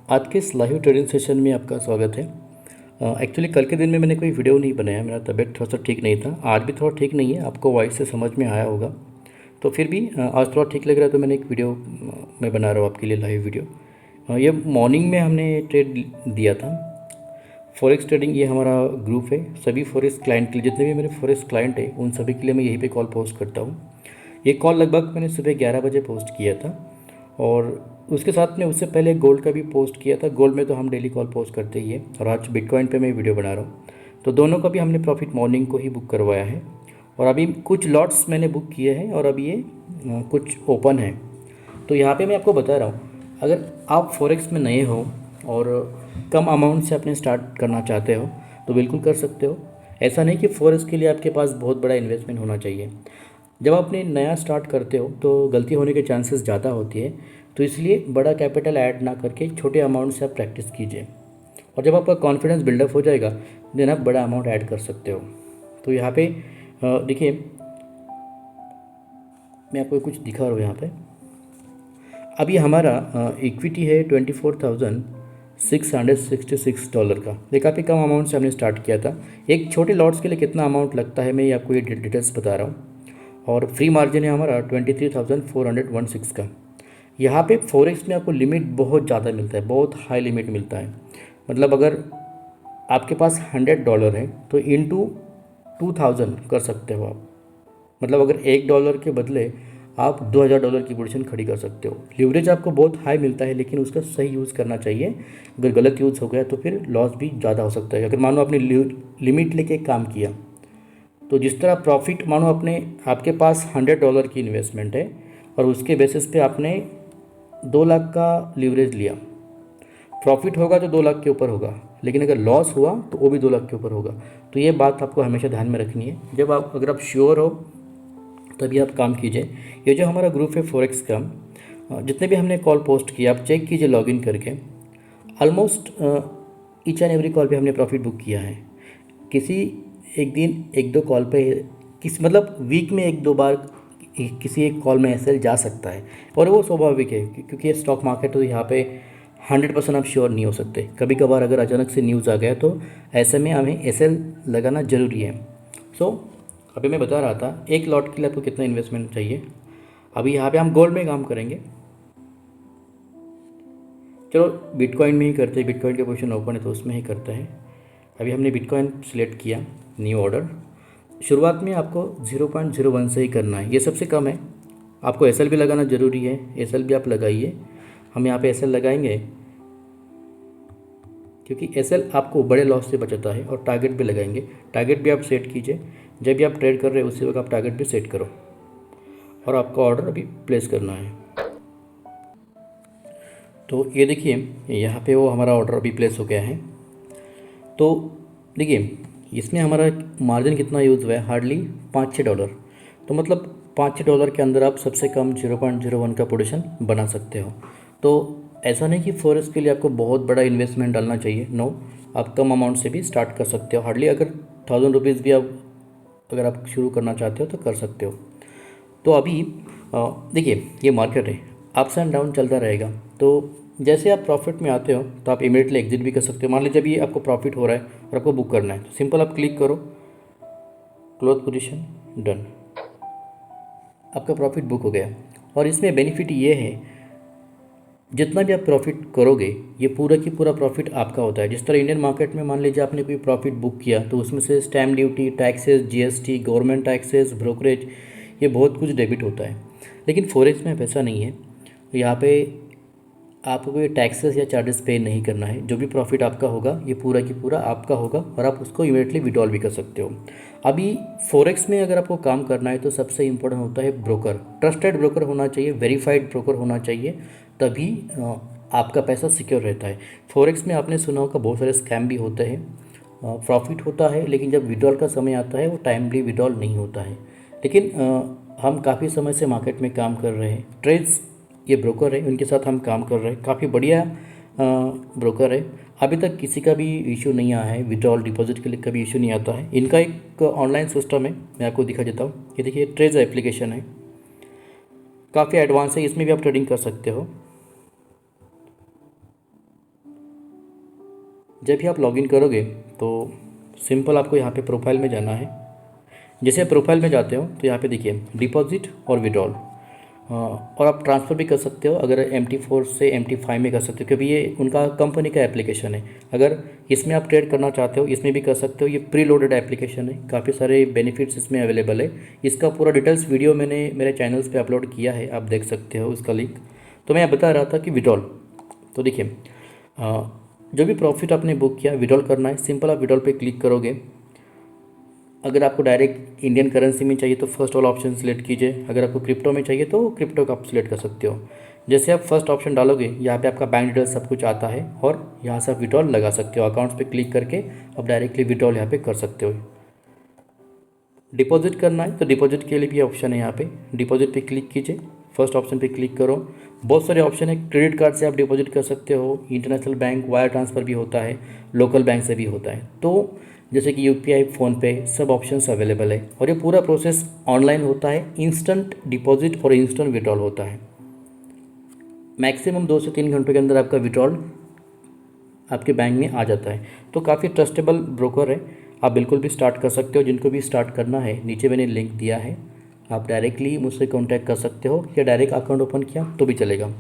आज के इस लाइव ट्रेडिंग सेशन में आपका स्वागत है। एक्चुअली कल के दिन में मैंने कोई वीडियो नहीं बनाया, मेरा तबीयत थोड़ा सा ठीक नहीं था। आज भी थोड़ा ठीक नहीं है, आपको वॉइस से समझ में आया होगा। तो फिर भी आज थोड़ा ठीक लग रहा है तो मैंने एक वीडियो मैं बना रहा हूँ आपके लिए, लाइव वीडियो। ये मॉर्निंग में हमने ट्रेड दिया था। फॉरेक्स ट्रेडिंग ये हमारा ग्रुप है, सभी फॉरेक्स क्लाइंट के लिए, जितने भी मेरे फॉरेक्स क्लाइंट है उन सभी के लिए मैं यहीं पे कॉल पोस्ट करता हूँ। ये कॉल लगभग मैंने सुबह 11 बजे पोस्ट किया था और उसके साथ में उससे पहले गोल्ड का भी पोस्ट किया था। गोल्ड में तो हम डेली कॉल पोस्ट करते ही हैं और आज बिटकॉइन पे मैं वीडियो बना रहा हूँ। तो दोनों का भी हमने प्रॉफिट मॉर्निंग को ही बुक करवाया है और अभी कुछ लॉट्स मैंने बुक किए हैं और अभी ये कुछ ओपन है। तो यहाँ पे मैं आपको बता रहा हूँ, अगर आप फॉरेक्स में नए हो और कम अमाउंट से अपने स्टार्ट करना चाहते हो तो बिल्कुल कर सकते हो। ऐसा नहीं कि फॉरेक्स के लिए आपके पास बहुत बड़ा इन्वेस्टमेंट होना चाहिए। जब आप अपने नया स्टार्ट करते हो तो गलती होने के चांसेस ज़्यादा होती है, तो इसलिए बड़ा कैपिटल ऐड ना करके छोटे अमाउंट से आप प्रैक्टिस कीजिए और जब आपका कॉन्फिडेंस बिल्डअप हो जाएगा देन आप बड़ा अमाउंट ऐड कर सकते हो। तो यहाँ पे देखिए, मैं आपको कुछ दिखा रहा हूँ। यहाँ पे अभी हमारा इक्विटी है $24,666 का। ये काफ़ी कम अमाउंट से हमने स्टार्ट किया था। एक छोटे लॉट्स के लिए कितना अमाउंट लगता है मैं ये आपको ये डिटेल्स बता रहा हूँ। और फ्री मार्जिन है हमारा 23,416 का। यहाँ पे फॉरेक्स में आपको लिमिट बहुत ज़्यादा मिलता है, बहुत हाई लिमिट मिलता है। मतलब अगर आपके पास $100 है तो इंटू 2000 कर सकते हो आप। मतलब अगर $1 के बदले आप $2000 की पोजीशन खड़ी कर सकते हो। लीवरेज आपको बहुत हाई मिलता है लेकिन उसका सही यूज़ करना चाहिए। अगर गलत यूज़ हो गया तो फिर लॉस भी ज़्यादा हो सकता है। अगर मानो आपने लिमिट लेके काम किया तो जिस तरह प्रॉफिट, मानो अपने आपके पास $100 की इन्वेस्टमेंट है और उसके बेसिस पे आपने 2 लाख का लीवरेज लिया, प्रॉफिट होगा तो 2 लाख के ऊपर होगा, लेकिन अगर लॉस हुआ तो वो भी 2 लाख के ऊपर होगा। तो ये बात आपको हमेशा ध्यान में रखनी है। जब आप, अगर आप श्योर हो तभी आप काम कीजिए। ये जो हमारा ग्रुप है फॉरेक्स का, जितने भी हमने कॉल पोस्ट किया आप चेक कीजिए लॉगिन करके। Almost each and every call पे हमने प्रॉफिट बुक किया है। किसी एक दिन एक दो कॉल पे, किस मतलब वीक में एक दो बार किसी एक कॉल में एसएल जा सकता है और वो स्वाभाविक है क्योंकि ये स्टॉक मार्केट, तो यहाँ पे 100% आप श्योर नहीं हो सकते। कभी कभार अगर अचानक से न्यूज़ आ गया तो ऐसे में हमें एसएल लगाना ज़रूरी है। सो अभी मैं बता रहा था एक लॉट के लिए आपको कितना इन्वेस्टमेंट चाहिए। अभी यहाँ पे हम गोल्ड में काम करेंगे। चलो बिटकॉइन में ही करते हैं, बिटकॉइन के पोजीशन ओपन है तो उसमें ही करते हैं। अभी हमने बिटकॉइन सिलेक्ट किया, न्यू ऑर्डर। शुरुआत में आपको 0.01 से ही करना है, ये सबसे कम है। आपको एसएल भी लगाना ज़रूरी है, एसएल भी आप लगाइए। हम यहाँ पे एसएल लगाएंगे क्योंकि एसएल आपको बड़े लॉस से बचाता है। और टारगेट भी लगाएंगे, टारगेट भी आप सेट कीजिए। जब भी आप ट्रेड कर रहे हो उसी वक्त आप टारगेट भी सेट करो और आपका ऑर्डर अभी प्लेस करना है। तो ये देखिए, यहाँ पे वो हमारा ऑर्डर अभी प्लेस हो गया है। तो देखिए इसमें हमारा मार्जिन कितना यूज़ हुआ है, हार्डली $5-6। तो मतलब $5-6 के अंदर आप सबसे कम 0.01 का पोजीशन बना सकते हो। तो ऐसा नहीं कि फॉरेक्स के लिए आपको बहुत बड़ा इन्वेस्टमेंट डालना चाहिए, नो। आप कम अमाउंट से भी स्टार्ट कर सकते हो। हार्डली अगर ₹1000 भी आप अगर आप शुरू करना चाहते हो तो कर सकते हो। तो अभी देखिए ये मार्केट है, अप्स एंड डाउन चलता रहेगा। तो जैसे आप प्रॉफिट में आते हो तो आप इमीडिएटली एग्जिट भी कर सकते हो। मान लीजिए अभी आपको प्रॉफिट हो रहा है और आपको बुक करना है तो सिंपल आप क्लिक करो, क्लोज पोजीशन, डन, आपका प्रॉफिट बुक हो गया। और इसमें बेनिफिट ये है, जितना भी आप प्रॉफिट करोगे ये पूरा की पूरा प्रॉफिट आपका होता है। जिस तरह इंडियन मार्केट में मान लीजिए आपने कोई प्रॉफिट बुक किया तो उसमें से stamp duty, taxes, GST, government taxes, brokerage, ये बहुत कुछ डेबिट होता है। लेकिन फॉरेक्स में वैसा नहीं है। यहाँ पे आपको कोई टैक्सेस या चार्जेस पे नहीं करना है। जो भी प्रॉफिट आपका होगा ये पूरा की पूरा आपका होगा और आप उसको इमीडिएटली विड्रॉल भी कर सकते हो। अभी फॉरेक्स में अगर आपको काम करना है तो सबसे इम्पोर्टेंट होता है ब्रोकर। ट्रस्टेड ब्रोकर होना चाहिए, वेरीफाइड ब्रोकर होना चाहिए, तभी आपका पैसा सिक्योर रहता है। फॉरेक्स में आपने सुना होगा बहुत सारे स्कैम भी होते हैं। प्रॉफिट होता है लेकिन जब विड्रॉल का समय आता है वो टाइमली विड्रॉल नहीं होता है। लेकिन हम काफ़ी समय से मार्केट में काम कर रहे हैं। ट्रेड्स ये ब्रोकर है, उनके साथ हम काम कर रहे हैं, काफ़ी बढ़िया ब्रोकर है। अभी तक किसी का भी इशू नहीं आया है, विड्रॉल डिपॉजिट के लिए कभी इशू नहीं आता है। इनका एक ऑनलाइन सिस्टम है, मैं आपको दिखा देता हूँ। ये देखिए ट्रेज एप्लीकेशन है, काफ़ी एडवांस है, इसमें भी आप ट्रेडिंग कर सकते हो। जब भी आप लॉगिन करोगे तो सिंपल आपको यहाँ पे प्रोफाइल में जाना है। जैसे प्रोफाइल में जाते हो तो यहाँ पे देखिए डिपॉजिट और विड्रॉल, और आप ट्रांसफ़र भी कर सकते हो। अगर MT4 से MT5 में कर सकते हो, क्योंकि ये उनका कंपनी का एप्लीकेशन है। अगर इसमें आप ट्रेड करना चाहते हो इसमें भी कर सकते हो। ये प्री लोडेड एप्लीकेशन है, काफ़ी सारे बेनिफिट्स इसमें अवेलेबल है। इसका पूरा डिटेल्स वीडियो मैंने मेरे चैनल्स पे अपलोड किया है, आप देख सकते हो उसका लिंक। तो मैं बता रहा था कि विड्रॉल, तो देखिए जो भी प्रॉफिट आपने बुक किया विड्रॉल करना है। सिंपल आप विड्रॉल पे क्लिक करोगे। अगर आपको डायरेक्ट इंडियन करेंसी में चाहिए तो फर्स्ट वाला ऑप्शन सेलेक्ट कीजिए। अगर आपको क्रिप्टो में चाहिए तो क्रिप्टो का आप सिलेक्ट कर सकते हो। जैसे आप फर्स्ट ऑप्शन डालोगे यहाँ पे आपका बैंक डिटेल्स सब कुछ आता है और यहाँ से आप विड्रॉल लगा सकते हो। अकाउंट्स पे क्लिक करके आप डायरेक्टली विड्रॉल यहाँ पे कर सकते हो। डिपॉजिट करना है तो डिपॉजिट के लिए भी ऑप्शन है, यहाँ पे डिपॉजिट पे क्लिक कीजिए, फर्स्ट ऑप्शन पे क्लिक करो। बहुत सारे ऑप्शन है। क्रेडिट कार्ड से आप डिपॉजिट कर सकते हो, इंटरनेशनल बैंक वायर ट्रांसफ़र भी होता है, लोकल बैंक से भी होता है। तो जैसे कि UPI, फ़ोनपे, सब ऑप्शंस अवेलेबल है और ये पूरा प्रोसेस ऑनलाइन होता है। इंस्टेंट डिपॉजिट और इंस्टेंट विड्रॉल होता है। मैक्सिमम 2 से 3 घंटों के अंदर आपका विड्रॉल आपके बैंक में आ जाता है। तो काफ़ी ट्रस्टेबल ब्रोकर है, आप बिल्कुल भी स्टार्ट कर सकते हो। जिनको भी स्टार्ट करना है नीचे मैंने लिंक दिया है, आप डायरेक्टली मुझसे कांटेक्ट कर सकते हो या डायरेक्ट अकाउंट ओपन किया तो भी चलेगा।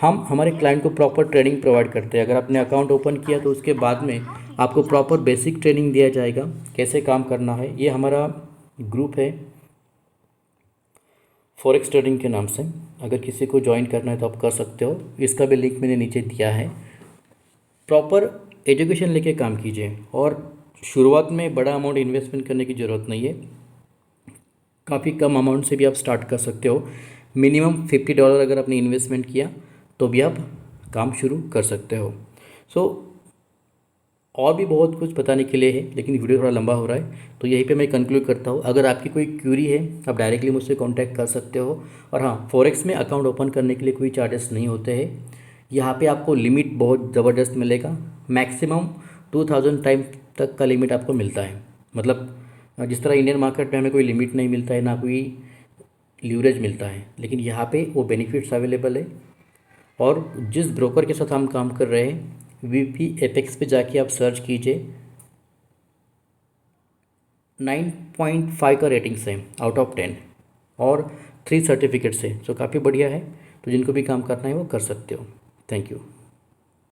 हम हमारे क्लाइंट को प्रॉपर ट्रेनिंग प्रोवाइड करते हैं। अगर आपने अकाउंट ओपन किया तो उसके बाद में आपको प्रॉपर बेसिक ट्रेनिंग दिया जाएगा, कैसे काम करना है। ये हमारा ग्रुप है फॉरेक्स ट्रेडिंग के नाम से, अगर किसी को ज्वाइन करना है तो आप कर सकते हो। इसका भी लिंक मैंने नीचे दिया है। प्रॉपर एजुकेशन लेके काम कीजिए और शुरुआत में बड़ा अमाउंट इन्वेस्टमेंट करने की ज़रूरत नहीं है। काफ़ी कम अमाउंट से भी आप स्टार्ट कर सकते हो। मिनिमम $50 अगर आपने इन्वेस्टमेंट किया तो भी आप काम शुरू कर सकते हो। सो और भी बहुत कुछ बताने के लिए है, लेकिन वीडियो थोड़ा लंबा हो रहा है तो यहीं पे मैं कंक्लूड करता हूँ। अगर आपकी कोई क्यूरी है आप डायरेक्टली मुझसे कांटेक्ट कर सकते हो। और हाँ, फॉरेक्स में अकाउंट ओपन करने के लिए कोई चार्जेस नहीं होते हैं। यहाँ पे आपको लिमिट बहुत ज़बरदस्त मिलेगा। मैक्सिमम 2000 टाइम तक का लिमिट आपको मिलता है। मतलब जिस तरह इंडियन मार्केट में हमें कोई लिमिट नहीं मिलता है, ना कोई लीवरेज मिलता है, लेकिन यहाँ पे वो बेनिफिट्स अवेलेबल है। और जिस ब्रोकर के साथ हम काम कर रहे हैं VP एपेक्स पे जाके आप सर्च कीजिए, 9.5 का रेटिंग्स है आउट ऑफ 10 और 3 सर्टिफिकेट्स है। सो काफ़ी बढ़िया है। तो जिनको भी काम करना है वो कर सकते हो। Thank you.